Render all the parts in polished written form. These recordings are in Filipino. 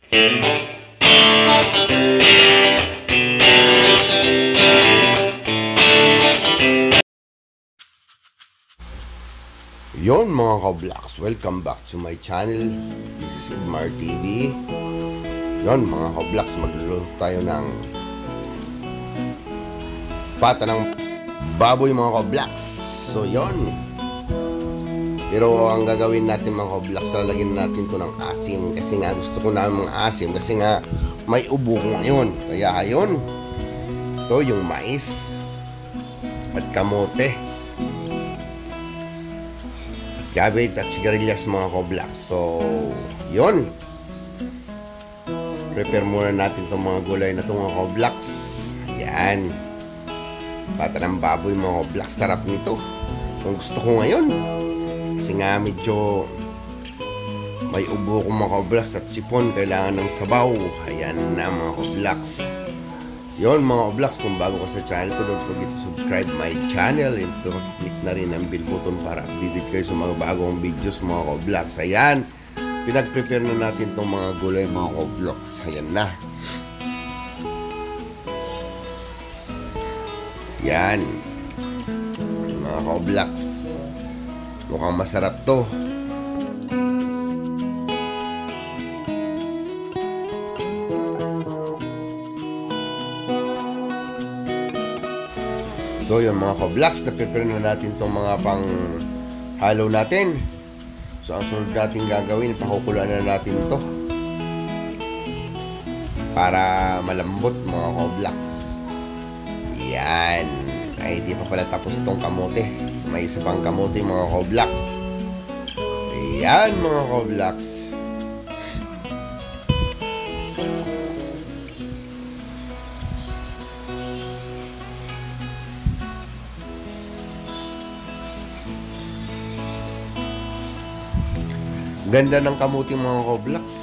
Yon mga ka-vlogs, welcome back to my channel. This is Edmar TV. Yon mga ka-vlogs, magluluto tayo ng pata ng baboy mga ka-vlogs. So yon. Pero ang gagawin natin mga ka-vlogs, lalagyan natin to ng asim. Kasi nga gusto ko namin mga asim. Kasi nga may ubo ko ngayon. Kaya yon, ito yung mais at kamote, cabbage at sigarilyas mga ka-vlogs. So, yun. Prepare muna natin itong mga gulay na itong mga ka-vlogs. Yan. Pata ng baboy mga ka-vlogs. Sarap nito. Kung gusto ko ngayon. Kasi nga medyo may ubo ko mga ka-vlogs at sipon. Kailangan ng sabaw. Ayan na mga ka-vlogs. Yon mga vlogs, kung bago ka sa channel ko, don't forget to subscribe my channel and click na rin ang bell button para updated kayo sa mga bagong videos mga vlogs. Ayan, pinag-prepare na natin itong mga gulay mga vlogs. Ayan na. Yan mga vlogs, mukhang masarap to. So yun mga ka-vlogs, na-prepare na natin itong mga pang halo natin. So ang sunod natin gagawin, pakukulaan na natin ito para malambot mga ka-vlogs. Yan. Ay di pa pala tapos itong kamote. May isa pang kamote mga ka-vlogs. Yan mga ka-vlogs. Ganda ng kamuti mga ka-vlogs.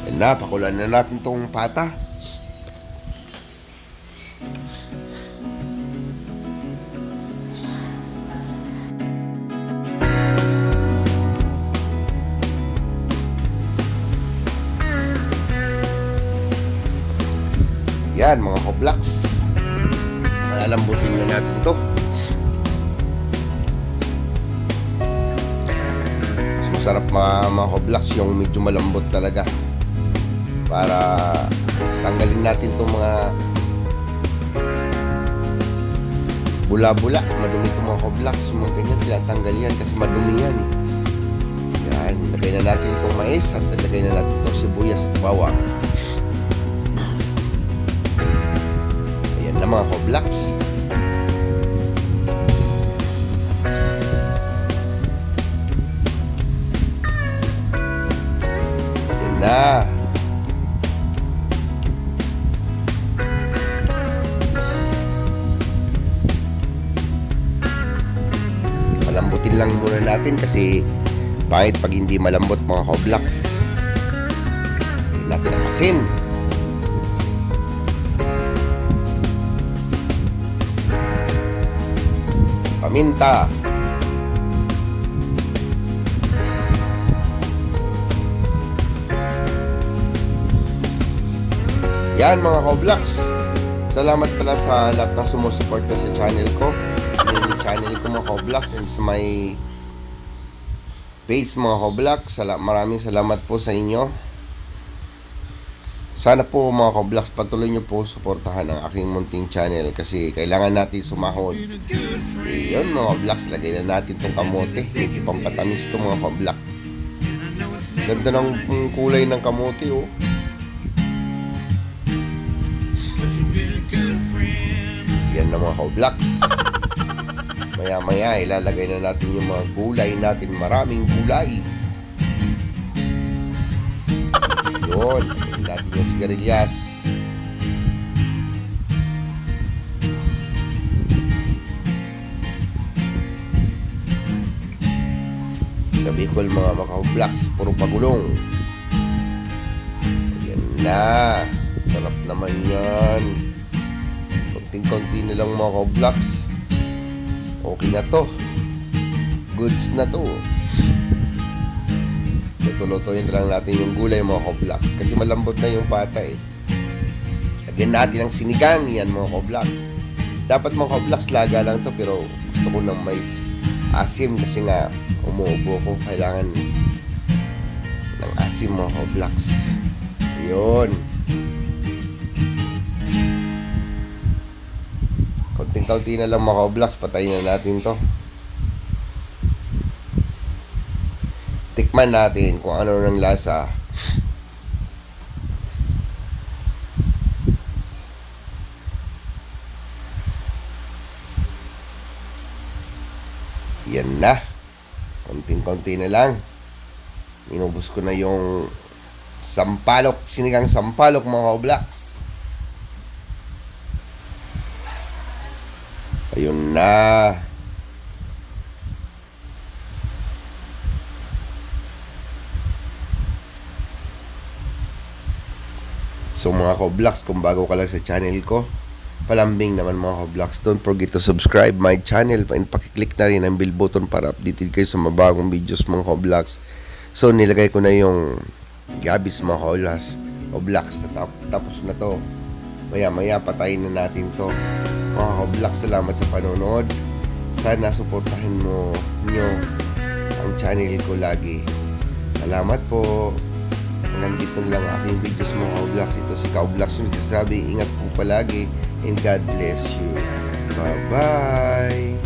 Yan na, pakulan na natin itong pata. Yan mga ka-vlogs, lambutin na natin to. Mas masarap mga ka-vlogs yung medyo malambot talaga, para tanggalin natin itong mga bula-bula. Madumi itong mga ka-vlogs, mga ganyan, tinatanggal yan kasi madumi yan eh. Yan, lagay na natin itong mais at lagay na natin itong sibuyas at bawang. Ayan na mga ka-vlogs. Na malambutin lang muna natin kasi pangit pag hindi malambot mga ka-vlogs. Hindi natin ang asin. Paminta. Yan mga ka-vlogs, salamat pala sa lahat na sumusuporta sa channel ko. Yung channel ko mga ka-vlogs and sa my page mga ka-vlogs. Maraming salamat po sa inyo. Sana po mga ka-vlogs, patuloy nyo po suportahan ang aking munting channel kasi kailangan natin sumahod. Yun mga ka-vlogs, lagay na natin itong kamote. Medyo pampatamis ito mga ka-vlogs. Ganda ng kulay ng kamote oh. Yan na mga ka-vlogs. Maya maya ilalagay na natin yung mga gulay natin. Maraming gulay. Yun, lagyan natin yung sigarilyas. Sa Bicol mga ka-vlogs, puro pagulong. Yan na. Sarap naman yan. Konting-konti na lang mga ka-vlogs. Okay na to. Goods na to. Luto-lutuin lang natin yung gulay mga koblaks kasi malambot na yung pata eh. Lagyan natin ang sinigang yan mga koblaks. Dapat mga koblaks laga lang to pero gusto ko ng mais asim kasi nga umuubo ko. Kailangan ng asim mga koblaks. Yun. Konting-kaunti na lang mga koblaks. Patayin na natin to. Tikman natin kung ano ng lasa. Yan na. Konting-konti na lang. Inubos ko na yung sampalok, sinigang sampalok mga koblaks. Ayun na. So mga koblaks, kung bago ka lang sa channel ko, palambing naman mga koblaks, don't forget to subscribe my channel and pakiclick na rin ang bell button para updated kayo sa mabagong videos mga koblaks. So nilagay ko na yung gabis mga koblaks. Tapos na to. Maya patayin na natin to. Mga koblaks, salamat sa panonood. Sana suportahin nyo ang channel ko lagi. Salamat po. Hanggang dito na lang aking videos mga koblaks. Ito si Kaoblaks yung nagsasabi, ingat po palagi and God bless you. Bye bye.